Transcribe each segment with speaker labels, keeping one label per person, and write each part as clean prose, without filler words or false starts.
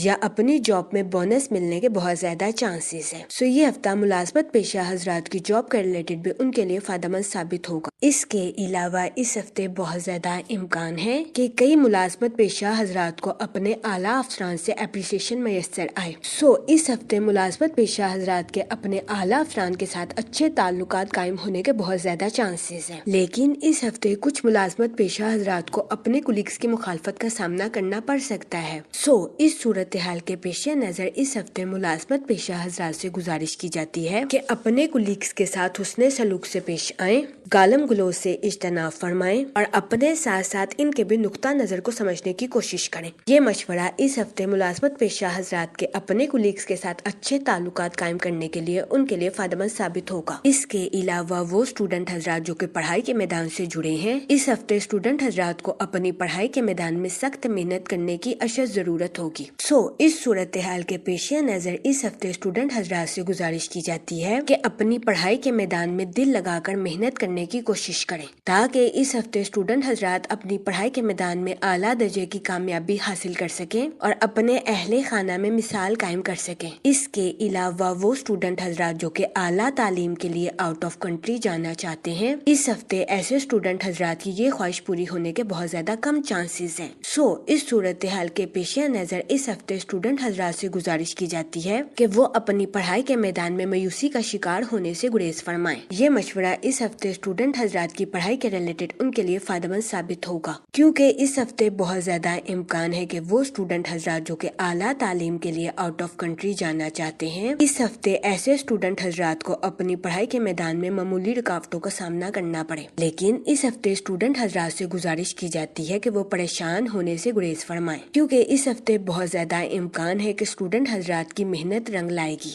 Speaker 1: یا اپنی جاب میں بونس ملنے کے بہت زیادہ چانسز ہیں. یہ ہفتہ ملازمت پیشہ حضرات کی جاب کے ریلیٹڈ بھی ان کے لیے فائدہ مند ثابت ہوگا. اس کے علاوہ اس ہفتے بہت زیادہ امکان ہے کہ کئی ملازمت پیشہ حضرات کو اپنے اعلیٰ افسران سے اپریسیشن میسر آئے. اس ہفتے ملازمت پیشہ حضرات کے اپنے اعلیٰ افسران کے ساتھ اچھے تعلقات قائم ہونے کے بہت زیادہ چانسز ہیں. لیکن اس ہفتے کچھ ملازمت پیشہ حضرات کو اپنے کولیگز کی مخالفت کا سامنا کرنا پڑ سکتا ہے. اس صورتحال کے پیش نظر اس ہفتے ملازمت پیشہ حضرات سے گزارش کی جاتی ہے کہ اپنے کولیگز کے ساتھ حسن سلوک سے پیش آئیں، گالم گلوچ سے اجتناب فرمائیں اور اپنے ساتھ ساتھ ان کے بھی نقطہ نظر کو سمجھنے کی کوشش کریں. یہ مشورہ اس ہفتے ملازمت پیشہ حضرات کے اپنے کولیگز کے ساتھ اچھے تعلقات قائم کرنے کے لیے ان کے لیے فائدہ مند ثابت ہوگا. اس کے علاوہ وہ اسٹوڈنٹ حضرات جو کہ پڑھائی کے میدان سے جڑے ہیں، اس ہفتے اسٹوڈنٹ حضرات کو اپنی پڑھائی کے میدان میں سخت محنت کرنے کی اشد ضرورت ہوگی. اس صورتحال کے پیش نظر اس ہفتے اسٹوڈنٹ حضرات سے گزارش کی جاتی ہے کہ اپنی پڑھائی کے میدان میں دل لگا کر محنت کرنے کی کوشش کریں تاکہ اس ہفتے اسٹوڈنٹ حضرات اپنی پڑھائی کے میدان میں اعلیٰ درجے کی کامیابی حاصل کر سکیں اور اپنے اہل خانہ میں مثال قائم کر سکیں. اس کے علاوہ وہ اسٹوڈنٹ حضرات جو کہ اعلیٰ تعلیم کے لیے آؤٹ آف کنٹری جانا چاہتے ہیں، اس ہفتے ایسے اسٹوڈنٹ حضرات کی یہ خواہش پوری ہونے کے بہت زیادہ کم چانسز ہیں. اس صورتحال کے پیش نظر اس ہفتے اسٹوڈنٹ حضرات سے گزارش کی جاتی ہے کہ وہ اپنی پڑھائی کے میدان میں مایوسی کا شکار ہونے سے گریز فرمائیں. یہ مشورہ اس ہفتے اسٹوڈنٹ حضرات کی پڑھائی کے ریلیٹڈ ان کے لیے فائدہ مند ثابت ہوگا، کیونکہ اس ہفتے بہت زیادہ امکان ہے کہ وہ اسٹوڈنٹ حضرات جو کہ اعلیٰ تعلیم کے لیے آؤٹ آف کنٹری جانا چاہتے ہیں، اس ہفتے ایسے اسٹوڈنٹ حضرات کو اپنی پڑھائی کے میدان میں معمولی رکاوٹوں کا سامنا کرنا پڑے. لیکن اس ہفتے اسٹوڈنٹ حضرات سے گزارش کی جاتی ہے کہ وہ پریشان ہونے سے گریز فرمائیں، کیونکہ اس ہفتے بہت زیادہ امکان ہے کہ اسٹوڈنٹ حضرات کی محنت رنگ لائے گی.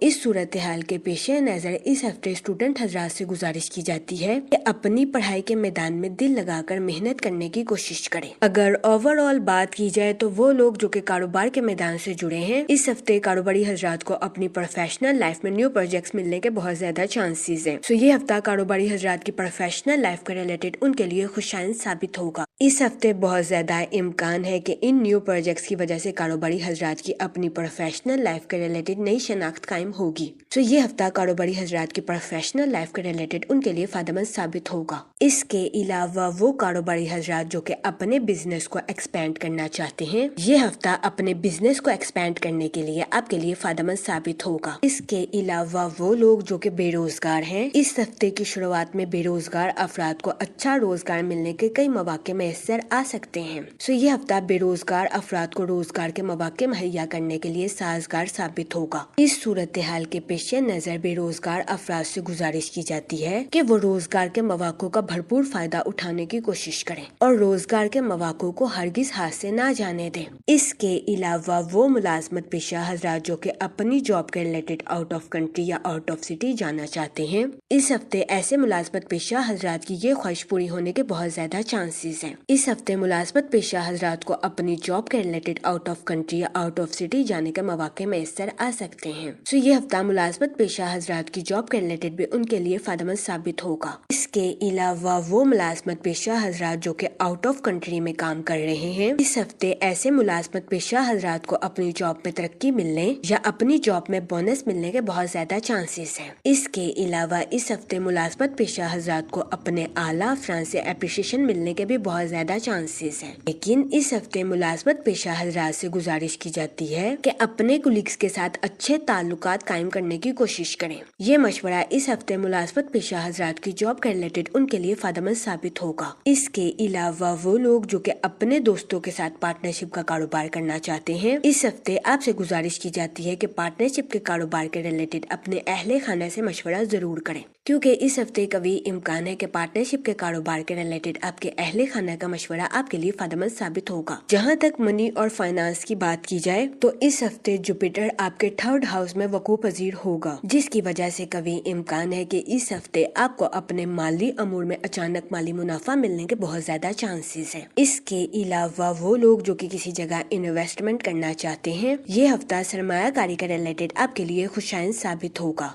Speaker 1: اس صورتحال کے پیش نظر اس ہفتے اسٹوڈنٹ حضرات سے گزارش کی جاتی ہے کہ اپنی پڑھائی کے میدان میں دل لگا کر محنت کرنے کی کوشش کریں. اگر اوور آل بات کی جائے تو وہ لوگ جو کہ کاروبار کے میدان سے جڑے ہیں، اس ہفتے کاروباری حضرات کو اپنی پروفیشنل لائف میں نیو پروجیکٹس ملنے کے بہت زیادہ چانسز ہیں. یہ ہفتہ کاروباری حضرات کی پروفیشنل لائف کے ریلیٹڈ ان کے لیے خوشائند ثابت ہوگا. اس ہفتے بہت زیادہ امکان ہے کہ ان نیو پروجیکٹس کی وجہ سے کاروباری حضرات کی اپنی پروفیشنل لائف کے ریلیٹڈ نئی شناخت قائم ہوگی. یہ ہفتہ کاروباری حضرات کی پروفیشنل لائف کے ریلیٹڈ ان کے لیے فائدہ مند ثابت ہوگا. اس کے علاوہ وہ کاروباری حضرات جو کہ اپنے بزنس کو ایکسپینڈ کرنا چاہتے ہیں، یہ ہفتہ اپنے بزنس کو ایکسپینڈ کرنے کے لیے آپ کے لیے فائدہ مند ثابت ہوگا. اس کے علاوہ وہ لوگ جو کہ بے روزگار ہیں، اس ہفتے کی شروعات میں بے روزگار افراد کو اچھا روزگار ملنے کے کئی مواقع میسر آ سکتے ہیں. یہ ہفتہ بے روزگار افراد کو روزگار کے مواقع مہیا کرنے کے لیے سازگار ثابت ہوگا. اس صورتحال کے پیش نظر بے روزگار افراد سے گزارش کی جاتی ہے کہ وہ روزگار کے مواقع کا بھرپور فائدہ اٹھانے کی کوشش کریں اور روزگار کے مواقع کو ہرگز ہاتھ سے نہ جانے دیں. اس کے علاوہ وہ ملازمت پیشہ حضرات جو کہ اپنی جاب کے ریلیٹڈ آؤٹ آف کنٹری یا آؤٹ آف سٹی جانا چاہتے ہیں، اس ہفتے ایسے ملازمت پیشہ حضرات کی یہ خواہش پوری ہونے کے بہت زیادہ چانسز ہیں. اس ہفتے ملازمت پیشہ حضرات کو اپنی جاب کے ریلیٹڈ آؤٹ آف کنٹری یا آؤٹ آف سٹی جانے کے مواقع میسر آ سکتے ہیں. یہ ہفتہ ملازمت پیشہ حضرات کی جاب کے ریلیٹڈ بھی ان کے لیے فائدہ مند ثابت ہوگا. اس کے علاوہ وہ ملازمت پیشہ حضرات جو کہ آؤٹ آف کنٹری میں کام کر رہے ہیں، اس ہفتے ایسے ملازمت پیشہ حضرات کو اپنی جاب میں ترقی ملنے یا اپنی جاب میں بونس ملنے کے بہت زیادہ چانسز ہیں. اس کے علاوہ اس ہفتے ملازمت پیشہ حضرات کو اپنے اعلیٰ افسران سے اپریسیشن ملنے کے بھی بہت زیادہ چانسز ہیں. لیکن اس ہفتے ملازمت پیشہ حضرات سے گزارش کی جاتی ہے کہ اپنے کولیگز کے ساتھ اچھے تعلقات قائم کرنے کی کوشش کریں. یہ مشورہ اس ہفتے ملازمت پیشہ حضرات کی جاب کے ریلیٹڈ ان کے لیے فائدہ مند ثابت ہوگا. اس کے علاوہ وہ لوگ جو کہ اپنے دوستوں کے ساتھ پارٹنرشپ کا کاروبار کرنا چاہتے ہیں، اس ہفتے آپ سے گزارش کی جاتی ہے کہ پارٹنرشپ کے کاروبار کے ریلیٹڈ اپنے اہل خانہ سے مشورہ ضرور کریں، کیونکہ اس ہفتے کبھی امکان ہے کہ پارٹنرشپ کے کاروبار کے ریلیٹڈ آپ کے اہل خانہ کا مشورہ آپ کے لیے فائدہ مند ثابت ہوگا. جہاں تک منی اور فائنانس کی بات کی جائے تو اس ہفتے جوپیٹر آپ کے 3rd ہاؤس میں وقوع پذیر ہوگا، جس کی وجہ سے کبھی امکان ہے کہ اس ہفتے آپ کو اپنے مالی امور میں اچانک مالی منافع ملنے کے بہت زیادہ چانسز ہیں. اس کے علاوہ وہ لوگ جو کہ کسی جگہ انویسٹمنٹ کرنا چاہتے ہیں، یہ ہفتہ سرمایہ کاری کے ریلیٹڈ آپ کے لیے خوشائند ثابت ہوگا.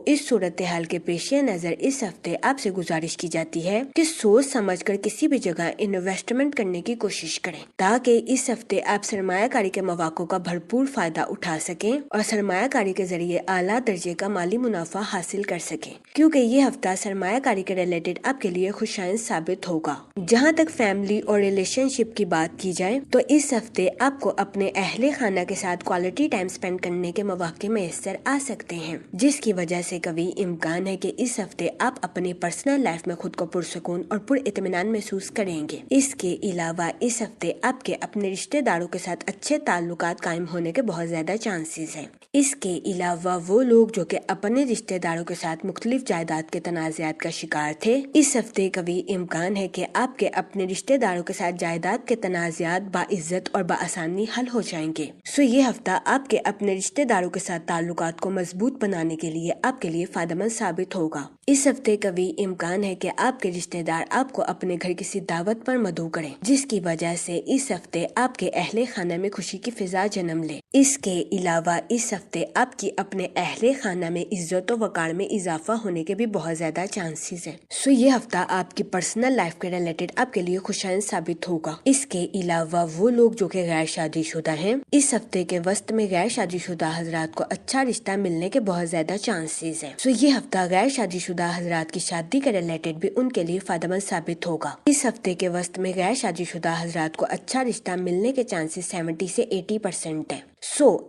Speaker 1: اس صورتحال کے پیش پیش نظر اس ہفتے آپ سے گزارش کی جاتی ہے کہ سوچ سمجھ کر کسی بھی جگہ انویسٹمنٹ کرنے کی کوشش کریں تاکہ اس ہفتے آپ سرمایہ کاری کے مواقع کا بھرپور فائدہ اٹھا سکیں اور سرمایہ کاری کے ذریعے اعلیٰ درجے کا مالی منافع حاصل کر سکیں، کیونکہ یہ ہفتہ سرمایہ کاری کے ریلیٹڈ آپ کے لیے خوشائن ثابت ہوگا۔ جہاں تک فیملی اور ریلیشن شپ کی بات کی جائے تو اس ہفتے آپ کو اپنے اہل خانہ کے ساتھ کوالٹی ٹائم سپینڈ کرنے کے مواقع میسر آ سکتے ہیں، جس کی وجہ سے کبھی امکان ہے کہ اس ہفتے آپ اپنی پرسنل لائف میں خود کو پرسکون اور پر اطمینان محسوس کریں گے۔ اس کے علاوہ اس ہفتے آپ کے اپنے رشتہ داروں کے ساتھ اچھے تعلقات قائم ہونے کے بہت زیادہ چانسز ہیں۔ اس کے علاوہ وہ لوگ جو کہ اپنے رشتہ داروں کے ساتھ مختلف جائیداد کے تنازعات کا شکار تھے، اس ہفتے کبھی امکان ہے کہ آپ کے اپنے رشتہ داروں کے ساتھ جائیداد کے تنازعات باعزت اور بآسانی حل ہو جائیں گے۔ یہ ہفتہ آپ کے اپنے رشتہ داروں کے ساتھ تعلقات کو مضبوط بنانے کے لیے آپ کے لیے فائدہ مند ثابت ہوگا۔ اس ہفتے کبھی امکان ہے کہ آپ کے رشتہ دار آپ کو اپنے گھر کسی دعوت پر مدعو کریں، جس کی وجہ سے اس ہفتے آپ کے اہل خانہ میں خوشی کی فضا جنم لے۔ اس کے علاوہ اس ہفتے آپ کی اپنے اہل خانہ میں عزت و وقار میں اضافہ ہونے کے بھی بہت زیادہ چانسز ہیں۔ یہ ہفتہ آپ کی پرسنل لائف کے ریلیٹڈ آپ کے لیے خوشائن ثابت ہوگا۔ اس کے علاوہ وہ لوگ جو کہ غیر شادی شدہ ہیں، اس ہفتے کے وسط میں غیر شادی شدہ حضرات کو اچھا رشتہ ملنے کے بہت زیادہ چانسز ہیں۔ یہ ہفتہ غیر شادی شدہ حضرات کی شادی کے ریلیٹڈ بھی ان کے لیے فائدہ مند ثابت ہوگا۔ اس ہفتے کے وسط میں غیر شادی شدہ حضرات کو اچھا رشتہ ملنے کے چانسز 70 سے 80% ہیں۔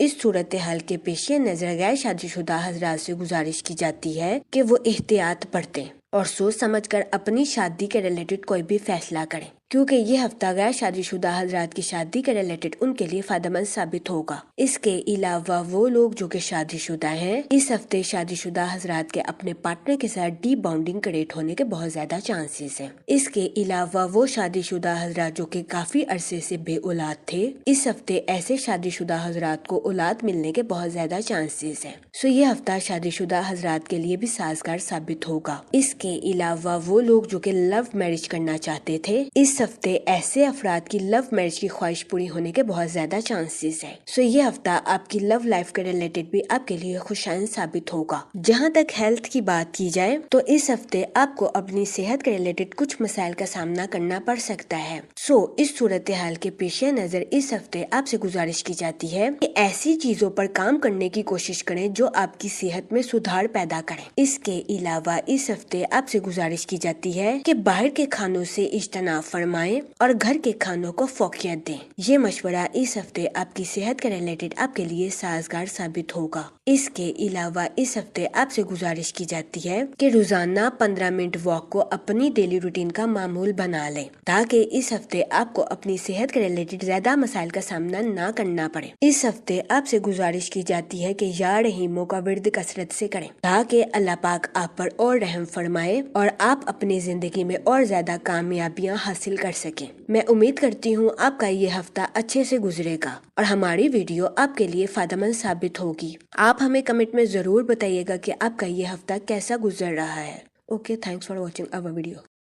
Speaker 1: اس صورتحال کے پیش نظر غیر شادی شدہ حضرات سے گزارش کی جاتی ہے کہ وہ احتیاط برتیں اور سوچ سمجھ کر اپنی شادی کے ریلیٹڈ کوئی بھی فیصلہ کریں، کیونکہ یہ ہفتہ غیر شادی شدہ حضرات کی شادی کے ریلیٹڈ ان کے لیے فائدہ مند ثابت ہوگا۔ اس کے علاوہ وہ لوگ جو کہ شادی شدہ ہیں، اس ہفتے شادی شدہ حضرات کے اپنے پارٹنر کے ساتھ ڈیپ بانڈنگ کریٹ ہونے کے بہت زیادہ چانسز ہیں۔ اس کے علاوہ وہ شادی شدہ حضرات جو کہ کافی عرصے سے بے اولاد تھے، اس ہفتے ایسے شادی شدہ حضرات کو اولاد ملنے کے بہت زیادہ چانسز ہیں۔ یہ ہفتہ شادی شدہ حضرات کے لیے بھی سازگار ثابت ہوگا۔ اس کے علاوہ وہ لوگ جو کہ لو میرج کرنا چاہتے تھے، اس ہفتے ایسے افراد کی لو میرج کی خواہش پوری ہونے کے بہت زیادہ چانسز ہیں۔ یہ ہفتہ آپ کی لو لائف کے ریلیٹڈ بھی آپ کے لیے خوشائن ثابت ہوگا۔ جہاں تک ہیلتھ کی بات کی جائے تو اس ہفتے آپ کو اپنی صحت کے ریلیٹڈ کچھ مسائل کا سامنا کرنا پڑ سکتا ہے۔ اس صورتحال کے پیش نظر اس ہفتے آپ سے گزارش کی جاتی ہے کہ ایسی چیزوں پر کام کرنے کی کوشش کریں جو آپ کی صحت میں سدھار پیدا کریں۔ اس کے علاوہ اس ہفتے آپ سے گزارش کی جاتی ہے کہ باہر کے کھانوں سے اجتناب فرمائیں اور گھر کے کھانوں کو فوقیت دیں۔ یہ مشورہ اس ہفتے آپ کی صحت کے ریلیٹڈ آپ کے لیے سازگار ثابت ہوگا۔ اس کے علاوہ اس ہفتے آپ سے گزارش کی جاتی ہے کہ روزانہ 15 منٹ واک کو اپنی ڈیلی روٹین کا معمول بنا لیں تاکہ اس ہفتے آپ کو اپنی صحت کے ریلیٹڈ زیادہ مسائل کا سامنا نہ کرنا پڑے۔ اس ہفتے آپ سے گزارش کی جاتی ہے کہ یا رحیموں کا ورد کثرت سے کریں تاکہ اللہ پاک آپ پر اور رحم فرمائے اور آپ اپنی زندگی میں اور زیادہ کامیابیاں حاصل کر سکیں۔ میں امید کرتی ہوں آپ کا یہ ہفتہ اچھے سے گزرے گا اور ہماری ویڈیو آپ کے لیے فائدہ مند ثابت ہوگی۔ آپ ہمیں کمنٹ میں ضرور بتائیے گا کہ آپ کا یہ ہفتہ کیسا گزر رہا ہے۔ Okay, thanks for watching our video.